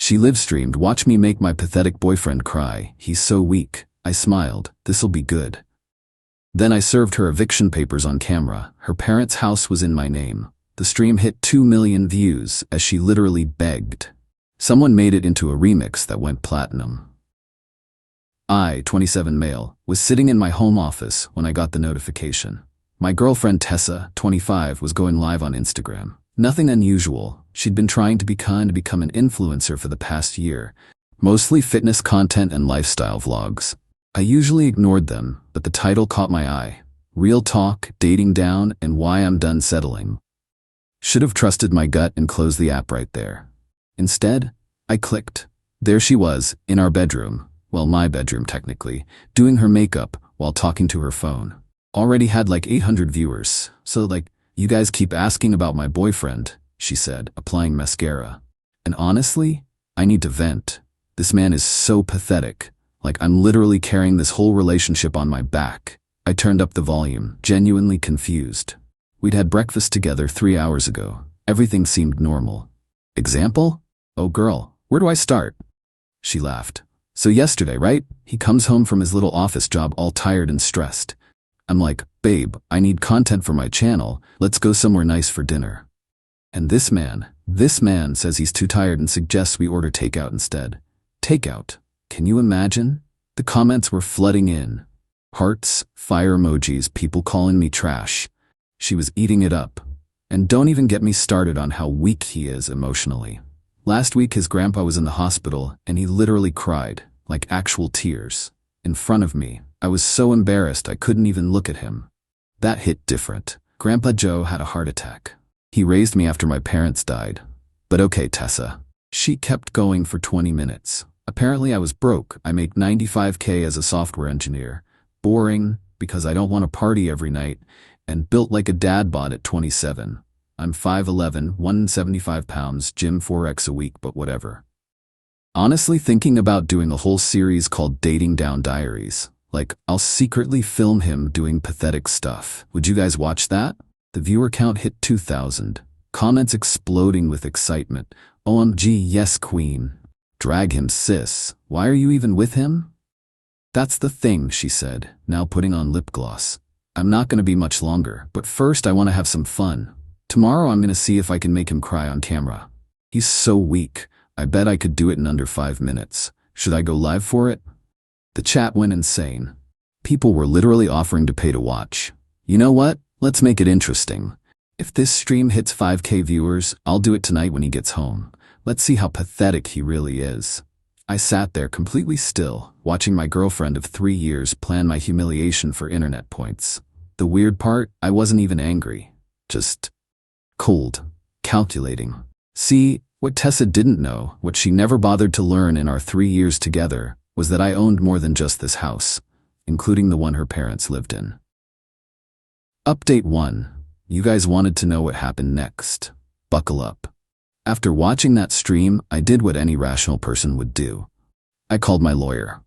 She live-streamed, "Watch me make my pathetic boyfriend cry. He's so weak." I smiled. This'll be good. Then I served her eviction papers on camera. Her parents' house was in my name. The stream hit 2 million views as she literally begged. Someone made it into a remix that went platinum. I, 27 male, was sitting in my home office when I got the notification. My girlfriend Tessa, 25, was going live on Instagram. Nothing unusual. She'd been trying to become an influencer for the past year, mostly fitness content and lifestyle vlogs. I usually ignored them, but the title caught my eye. Real talk, dating down, and why I'm done settling. Should have trusted my gut and closed the app right there. Instead, I clicked. There she was, in our bedroom, well, my bedroom technically, doing her makeup while talking to her phone. Already had like 800 viewers, so like, "You guys keep asking about my boyfriend," she said, applying mascara. And honestly, I need to vent. This man is so pathetic. Like, I'm literally carrying this whole relationship on my back. I turned up the volume, genuinely confused. We'd had breakfast together 3 hours ago. Everything seemed normal. Example? "Oh girl, where do I start?" She laughed. "So yesterday, right? He comes home from his little office job all tired and stressed. I'm like, babe, I need content for my channel. Let's go somewhere nice for dinner. And this man says he's too tired and suggests we order takeout instead. Takeout. Can you imagine? The comments were flooding in. Hearts, fire emojis, people calling me trash. She was eating it up. And don't even get me started on how weak he is emotionally. Last week his grandpa was in the hospital and he literally cried, like actual tears, in front of me. I was so embarrassed I couldn't even look at him. That hit different. Grandpa Joe had a heart attack. He raised me after my parents died. But okay, Tessa. She kept going for 20 minutes. Apparently I was broke. I make $95K as a software engineer. Boring, because I don't want to party every night, and built like a dad bod at 27. I'm 5'11", 175 pounds, gym 4x a week, but whatever. Honestly thinking about doing a whole series called Dating Down Diaries. Like, I'll secretly film him doing pathetic stuff. Would you guys watch that? The viewer count hit 2,000. Comments exploding with excitement. OMG, yes queen. Drag him, sis. Why are you even with him? That's the thing, she said, now putting on lip gloss. I'm not gonna be much longer, but first I wanna have some fun. Tomorrow I'm gonna see if I can make him cry on camera. He's so weak. I bet I could do it in under 5 minutes. Should I go live for it? The chat went insane. People were literally offering to pay to watch. You know what? Let's make it interesting. If this stream hits 5K viewers, I'll do it tonight when he gets home. Let's see how pathetic he really is. I sat there completely still, watching my girlfriend of 3 years plan my humiliation for internet points. The weird part, I wasn't even angry. Just cold, calculating. See, what Tessa didn't know, what she never bothered to learn in our 3 years together, was that I owned more than just this house, including the one her parents lived in. Update 1. You guys wanted to know what happened next. Buckle up. After watching that stream, I did what any rational person would do. I called my lawyer.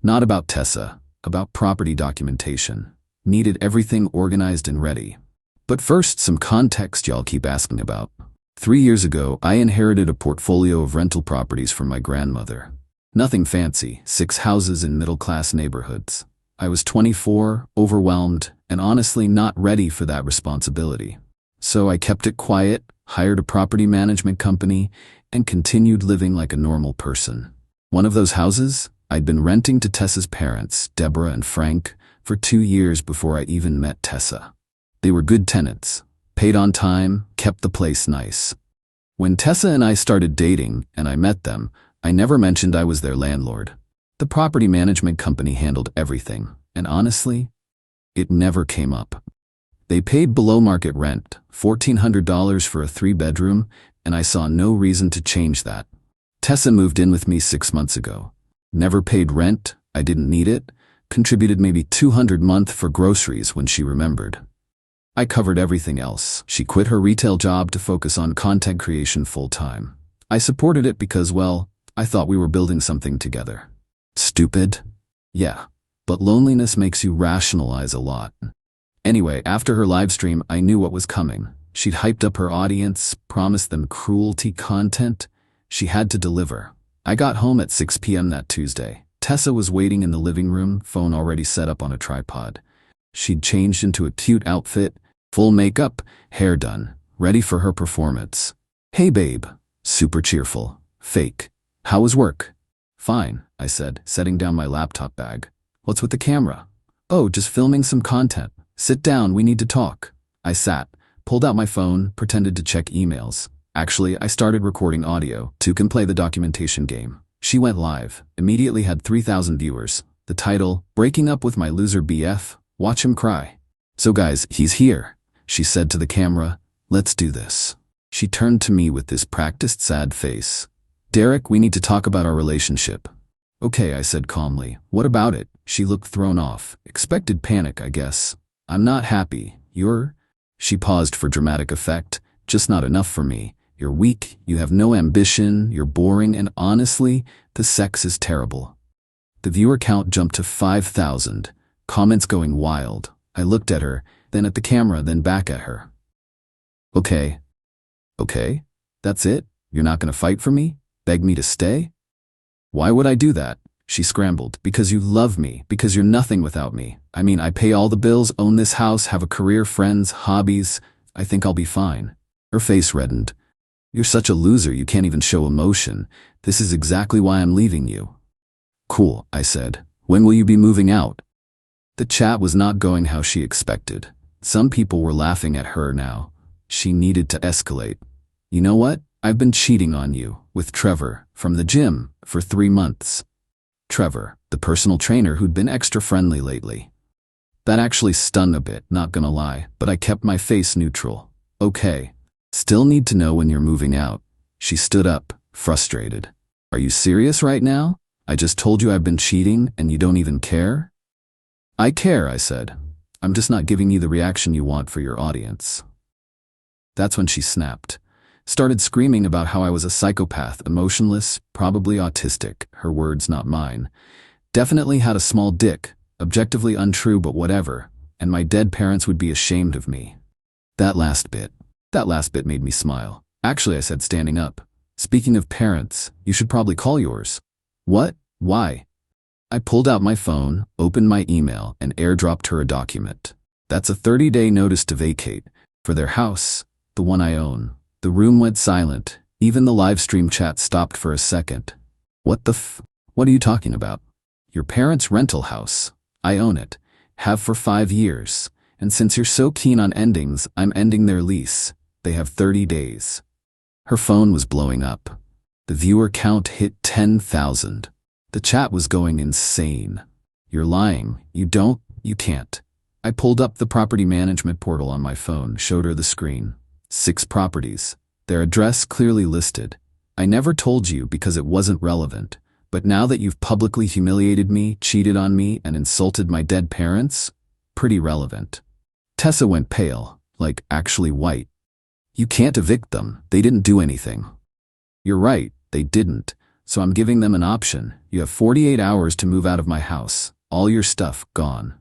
Not about Tessa, about property documentation. Needed everything organized and ready. But first, some context y'all keep asking about. 3 years ago, I inherited a portfolio of rental properties from my grandmother. Nothing fancy, 6 houses in middle-class neighborhoods. I was 24, overwhelmed, and honestly not ready for that responsibility. So I kept it quiet, hired a property management company, and continued living like a normal person. One of those houses, I'd been renting to Tessa's parents, Deborah and Frank, for 2 years before I even met Tessa. They were good tenants, paid on time, kept the place nice. When Tessa and I started dating, and I met them, I never mentioned I was their landlord. The property management company handled everything, and honestly, it never came up. They paid below market rent, $1,400 for a 3-bedroom, and I saw no reason to change that. Tessa moved in with me 6 months ago. Never paid rent, I didn't need it, contributed maybe $200 a month for groceries when she remembered. I covered everything else. She quit her retail job to focus on content creation full-time. I supported it because, well, I thought we were building something together. Stupid? Yeah. But loneliness makes you rationalize a lot. Anyway, after her livestream, I knew what was coming. She'd hyped up her audience, promised them cruelty content. She had to deliver. I got home at 6 p.m. that Tuesday. Tessa was waiting in the living room, phone already set up on a tripod. She'd changed into a cute outfit, full makeup, hair done, ready for her performance. "Hey babe." Super cheerful. Fake. "How was work?" "Fine," I said, setting down my laptop bag. "What's with the camera?" "Oh, just filming some content. Sit down, we need to talk." I sat, pulled out my phone, pretended to check emails. Actually, I started recording audio. "Two can play the documentation game." She went live, immediately had 3,000 viewers. The title, "Breaking Up with My Loser BF, Watch Him Cry." "So guys, he's here," she said to the camera. "Let's do this." She turned to me with this practiced sad face. "Derek, we need to talk about our relationship." "Okay," I said calmly. "What about it?" She looked thrown off. Expected panic, I guess. "I'm not happy. You're—" She paused for dramatic effect. "Just not enough for me. You're weak, you have no ambition, you're boring, and honestly, the sex is terrible." The viewer count jumped to 5,000. Comments going wild. I looked at her, then at the camera, then back at her. Okay. Okay? That's it? You're not gonna fight for me? Beg me to stay? "Why would I do that?" She scrambled. "Because you love me, because you're nothing without me. I mean, I pay all the bills, own this house, have a career, friends, hobbies. I think I'll be fine." Her face reddened. "You're such a loser, you can't even show emotion. This is exactly why I'm leaving you." "Cool," I said. "When will you be moving out?" The chat was not going how she expected. Some people were laughing at her now. She needed to escalate. "You know what? I've been cheating on you, with Trevor, from the gym, for 3 months. Trevor, the personal trainer who'd been extra friendly lately. That actually stung a bit, not gonna lie, but I kept my face neutral. "Okay. Still need to know when you're moving out." She stood up, frustrated. "Are you serious right now? I just told you I've been cheating and you don't even care?" "I care," I said. "I'm just not giving you the reaction you want for your audience." That's when she snapped. Started screaming about how I was a psychopath, emotionless, probably autistic, her words not mine. Definitely had a small dick, objectively untrue but whatever, and my dead parents would be ashamed of me. That last bit made me smile. "Actually," I said, standing up. "Speaking of parents, you should probably call yours." "What? Why?" I pulled out my phone, opened my email, and airdropped her a document. That's a 30-day notice to vacate, for their house, the one I own. The room went silent. Even the livestream chat stopped for a second. What are you talking about?" "Your parents' rental house. I own it. Have for 5 years. And since you're so keen on endings, I'm ending their lease. They have 30 days. Her phone was blowing up. The viewer count hit 10,000. The chat was going insane. "You're lying. You can't." I pulled up the property management portal on my phone, showed her the screen. 6 properties. Their address clearly listed. "I never told you because it wasn't relevant. But now that you've publicly humiliated me, cheated on me, and insulted my dead parents, pretty relevant." Tessa went pale, like actually white. "You can't evict them. They didn't do anything." "You're right, they didn't. So I'm giving them an option. You have 48 hours to move out of my house. All your stuff gone.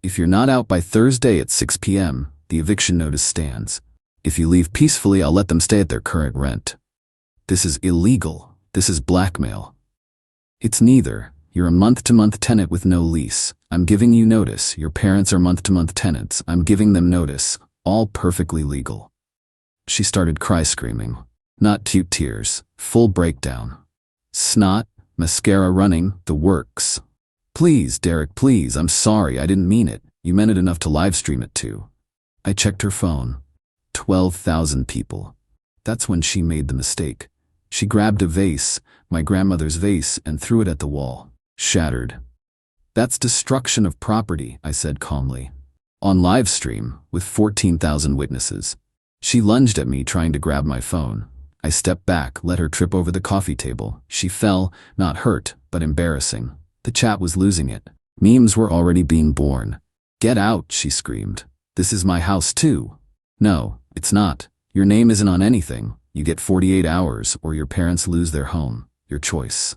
If you're not out by Thursday at 6 p.m., the eviction notice stands. If you leave peacefully, I'll let them stay at their current rent." "This is illegal. This is blackmail." "It's neither. You're a month-to-month tenant with no lease. I'm giving you notice. Your parents are month-to-month tenants. I'm giving them notice. All perfectly legal." She started cry-screaming. Not cute tears. Full breakdown. Snot, mascara running, the works. "Please, Derek, please, I'm sorry, I didn't mean it. You meant it enough to livestream it too." I checked her phone. 12,000 people. That's when she made the mistake. She grabbed a vase, my grandmother's vase, and threw it at the wall. Shattered. "That's destruction of property," I said calmly. On live stream, with 14,000 witnesses. She lunged at me, trying to grab my phone. I stepped back, let her trip over the coffee table. She fell, not hurt, but embarrassing. The chat was losing it. Memes were already being born. "Get out," she screamed. "This is my house too." "No, it's not. Your name isn't on anything. You get 48 hours or your parents lose their home. Your choice."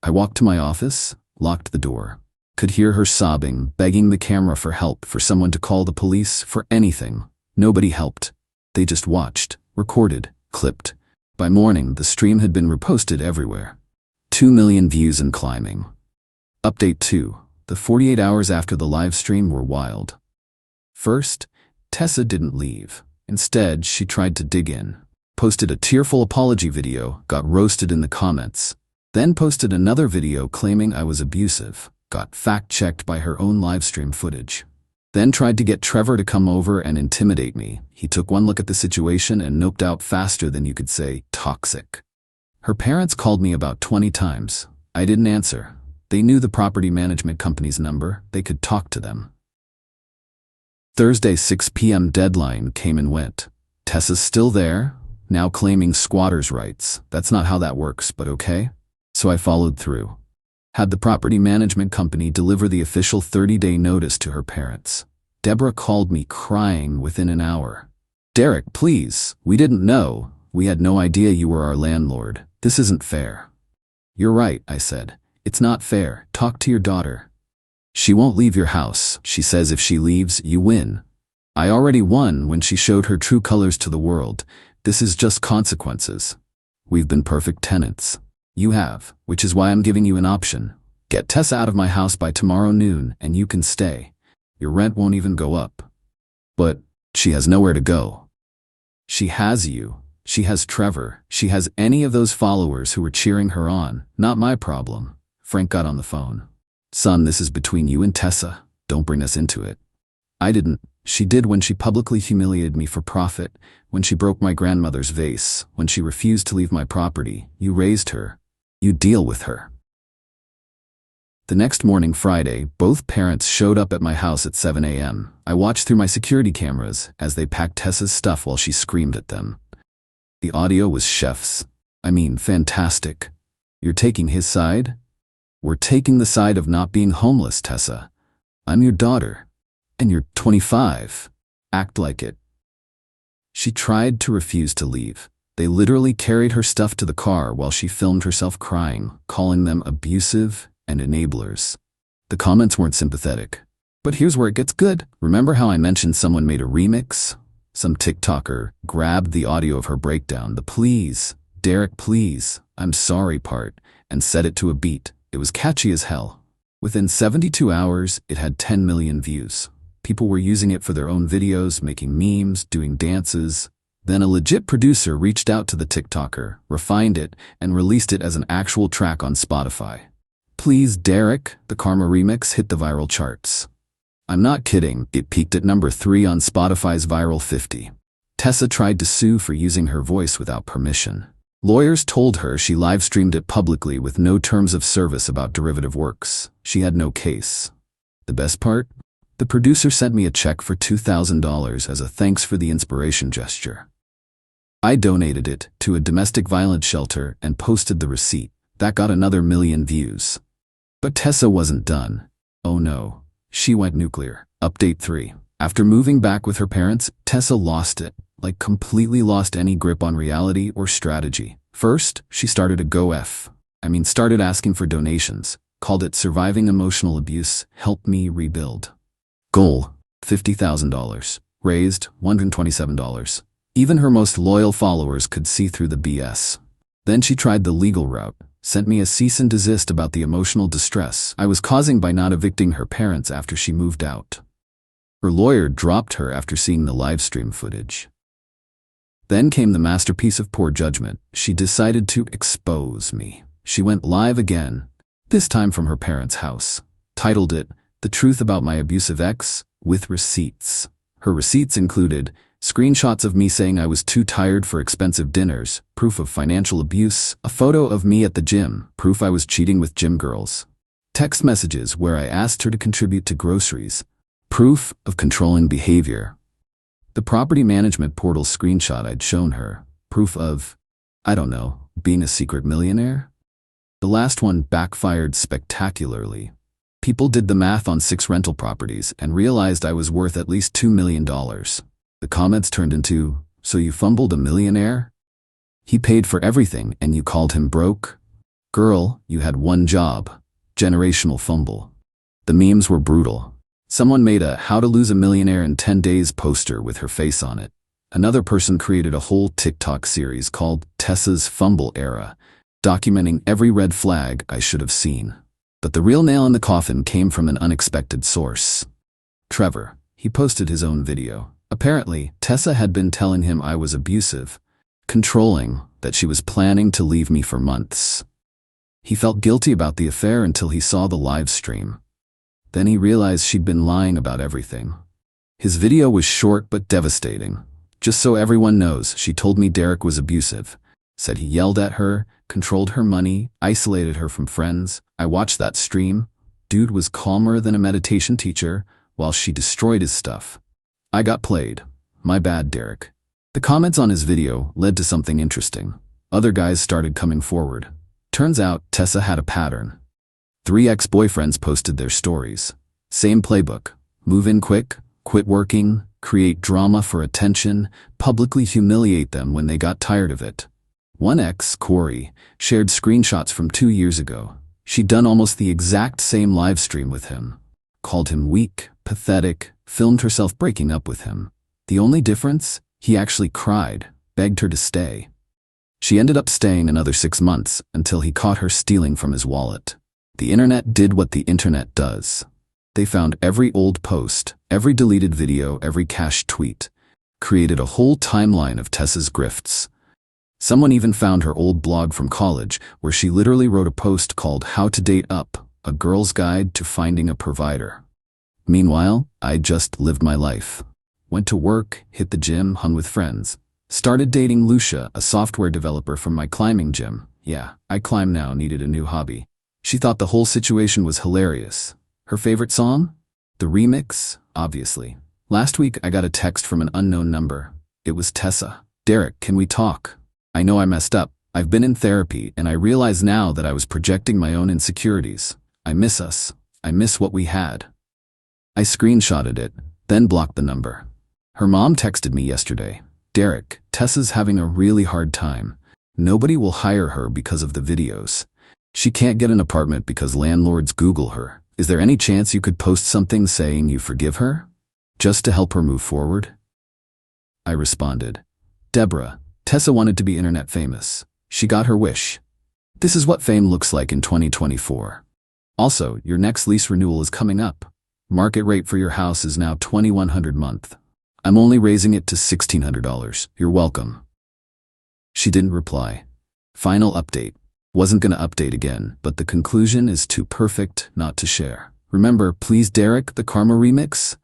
I walked to my office, locked the door. Could hear her sobbing, begging the camera for help, for someone to call the police, for anything. Nobody helped. They just watched, recorded, clipped. By morning, the stream had been reposted everywhere. 2 million views and climbing. Update 2. The 48 hours after the live stream were wild. First, Tessa didn't leave. Instead, she tried to dig in. Posted a tearful apology video, got roasted in the comments. Then posted another video claiming I was abusive, got fact-checked by her own livestream footage. Then tried to get Trevor to come over and intimidate me. He took one look at the situation and noped out faster than you could say toxic. Her parents called me about 20 times. I didn't answer. They knew the property management company's number. They could talk to them. Thursday 6 p.m. deadline came and went. Tessa's still there, now claiming squatters' rights. That's not how that works, but okay. So I followed through. Had the property management company deliver the official 30-day notice to her parents. Deborah called me crying within an hour. "Derek, please, we didn't know. We had no idea you were our landlord. This isn't fair." "You're right," I said. "It's not fair. Talk to your daughter." "She won't leave your house. She says if she leaves, you win." "I already won when she showed her true colors to the world. This is just consequences. We've been perfect tenants. You have, which is why I'm giving you an option. Get Tessa out of my house by tomorrow noon and you can stay. Your rent won't even go up." "But she has nowhere to go." "She has you. She has Trevor. She has any of those followers who were cheering her on. Not my problem." Frank got on the phone. "Son, this is between you and Tessa. Don't bring us into it." "I didn't. She did when she publicly humiliated me for profit, when she broke my grandmother's vase, when she refused to leave my property. You raised her. You deal with her." The next morning, Friday, both parents showed up at my house at 7 a.m. I watched through my security cameras as they packed Tessa's stuff while she screamed at them. The audio was chef's. I mean, fantastic. "You're taking his side?" "We're taking the side of not being homeless, Tessa. I'm your daughter. And you're 25. Act like it." She tried to refuse to leave. They literally carried her stuff to the car while she filmed herself crying, calling them abusive and enablers. The comments weren't sympathetic. But here's where it gets good. Remember how I mentioned someone made a remix? Some TikToker grabbed the audio of her breakdown, the "please, Derek, please, I'm sorry" part, and set it to a beat. It was catchy as hell. Within 72 hours, it had 10 million views. People were using it for their own videos, making memes, doing dances. Then a legit producer reached out to the TikToker, refined it, and released it as an actual track on Spotify. "Please, Derek," the Karma remix hit the viral charts. I'm not kidding, it peaked at number 3 on Spotify's Viral 50. Tessa tried to sue for using her voice without permission. Lawyers told her she live-streamed it publicly with no terms of service about derivative works. She had no case. The best part? The producer sent me a check for $2,000 as a thanks for the inspiration gesture. I donated it to a domestic violence shelter and posted the receipt. That got another 1 million views. But Tessa wasn't done. Oh no, she went nuclear. Update 3. After moving back with her parents, Tessa lost it. Like completely lost any grip on reality or strategy. First, she started started asking for donations. Called it Surviving Emotional Abuse, Help Me Rebuild. Goal, $50,000. Raised, $127. Even her most loyal followers could see through the BS. Then she tried the legal route, sent me a cease and desist about the emotional distress I was causing by not evicting her parents after she moved out. Her lawyer dropped her after seeing the livestream footage. Then came the masterpiece of poor judgment. She decided to expose me. She went live again, this time from her parents' house. Titled it, "The Truth About My Abusive Ex," with receipts. Her receipts included screenshots of me saying I was too tired for expensive dinners, proof of financial abuse, a photo of me at the gym, proof I was cheating with gym girls, text messages where I asked her to contribute to groceries, proof of controlling behavior, the property management portal screenshot I'd shown her, proof of, being a secret millionaire. The last one backfired spectacularly. People did the math on 6 rental properties and realized I was worth at least $2 million. The comments turned into, "So you fumbled a millionaire? He paid for everything and you called him broke? Girl, you had one job. Generational fumble." The memes were brutal. Someone made a "How to Lose a Millionaire in 10 Days" poster with her face on it. Another person created a whole TikTok series called Tessa's Fumble Era, documenting every red flag I should have seen. But the real nail in the coffin came from an unexpected source. Trevor. He posted his own video. Apparently, Tessa had been telling him I was abusive, controlling, that she was planning to leave me for months. He felt guilty about the affair until he saw the live stream. Then he realized she'd been lying about everything. His video was short but devastating. Just so everyone knows, she told me Derek was abusive. Said he yelled at her, controlled her money, isolated her from friends. I watched that stream. Dude was calmer than a meditation teacher, while she destroyed his stuff. I got played. My bad, Derek. The comments on his video led to something interesting. Other guys started coming forward. Turns out, Tessa had a pattern. 3 ex-boyfriends posted their stories. Same playbook. Move in quick, quit working, create drama for attention, publicly humiliate them when they got tired of it. One ex, Qley, shared screenshots from 2 years ago. She'd done almost the exact same live stream with him. Called him weak, pathetic, filmed herself breaking up with him. The only difference? He actually cried, begged her to stay. She ended up staying another 6 months until he caught her stealing from his wallet. The internet did what the internet does. They found every old post, every deleted video, every cached tweet. Created a whole timeline of Tessa's grifts. Someone even found her old blog from college where she literally wrote a post called How to Date Up, a girl's guide to finding a provider. Meanwhile, I just lived my life. Went to work, hit the gym, hung with friends. Started dating Lucia, a software developer from my climbing gym. Yeah, I climb now, needed a new hobby. She thought the whole situation was hilarious. Her favorite song? The remix, obviously. Last week I got a text from an unknown number. It was Tessa. Derek, can we talk? I know I messed up. I've been in therapy and I realize now that I was projecting my own insecurities. I miss us. I miss what we had. I screenshotted it, then blocked the number. Her mom texted me yesterday. Derek, Tessa's having a really hard time. Nobody will hire her because of the videos. She can't get an apartment because landlords Google her. Is there any chance you could post something saying you forgive her? Just to help her move forward? I responded. Deborah, Tessa wanted to be internet famous. She got her wish. This is what fame looks like in 2024. Also, your next lease renewal is coming up. Market rate for your house is now $2,100 a month. I'm only raising it to $1,600. You're welcome. She didn't reply. Final update. Wasn't gonna update again, but the conclusion is too perfect not to share. Remember Please Derek, the Karma remix?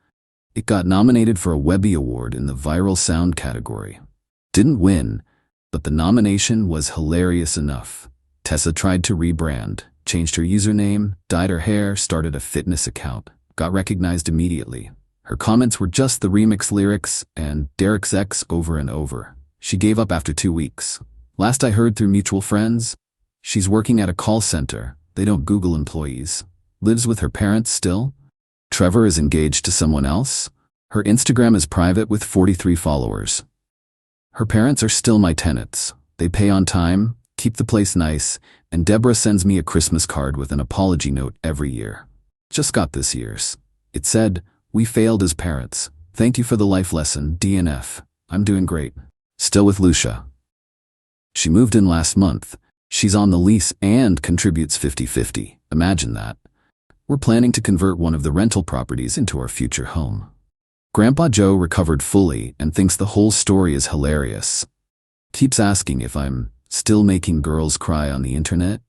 It got nominated for a Webby Award in the viral sound category. Didn't win, but the nomination was hilarious enough. Tessa tried to rebrand, changed her username, dyed her hair, started a fitness account. Got recognized immediately. Her comments were just the remix lyrics and Derek's ex over and over. She gave up after 2 weeks. Last I heard through mutual friends, she's working at a call center. They don't Google employees. Lives with her parents still. Trevor is engaged to someone else. Her Instagram is private with 43 followers. Her parents are still my tenants. They pay on time, keep the place nice, and Deborah sends me a Christmas card with an apology note every year. Just got this year's. It said, "We failed as parents. Thank you for the life lesson, DNF. I'm doing great. Still with Lucia." She moved in last month. She's on the lease and contributes 50-50. Imagine that. We're planning to convert one of the rental properties into our future home. Grandpa Joe recovered fully and thinks the whole story is hilarious. Keeps asking if I'm still making girls cry on the internet.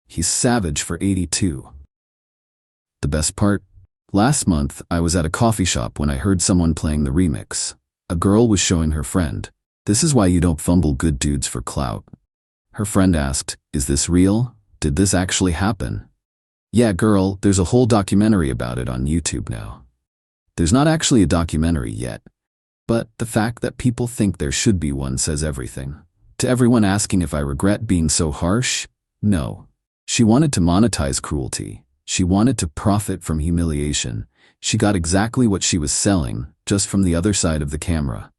He's savage for 82. The best part? Last month, I was at a coffee shop when I heard someone playing the remix. A girl was showing her friend, "This is why you don't fumble good dudes for clout." Her friend asked, "Is this real? Did this actually happen?" "Yeah, girl, there's a whole documentary about it on YouTube now." There's not actually a documentary yet, but the fact that people think there should be one says everything. To everyone asking if I regret being so harsh, no. She wanted to monetize cruelty. She wanted to profit from humiliation. She got exactly what she was selling, just from the other side of the camera.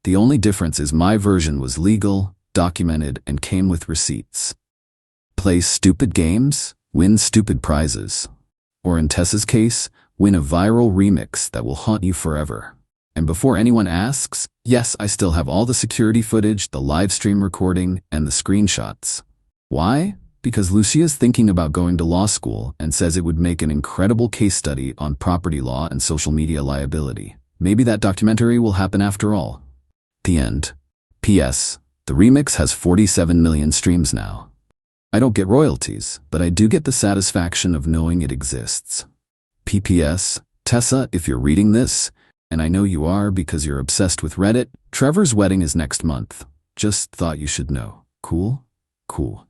The only difference is my version was legal, documented, and came with receipts. Play stupid games, win stupid prizes. Or in Tessa's case, win a viral remix that will haunt you forever. And before anyone asks, yes, I still have all the security footage, the live stream recording, and the screenshots. Why? Because Lucia's thinking about going to law school and says it would make an incredible case study on property law and social media liability. Maybe that documentary will happen after all. The end. P.S. The remix has 47 million streams now. I don't get royalties, but I do get the satisfaction of knowing it exists. P.P.S. Tessa, if you're reading this, and I know you are because you're obsessed with Reddit, Trevor's wedding is next month. Just thought you should know. Cool? Cool.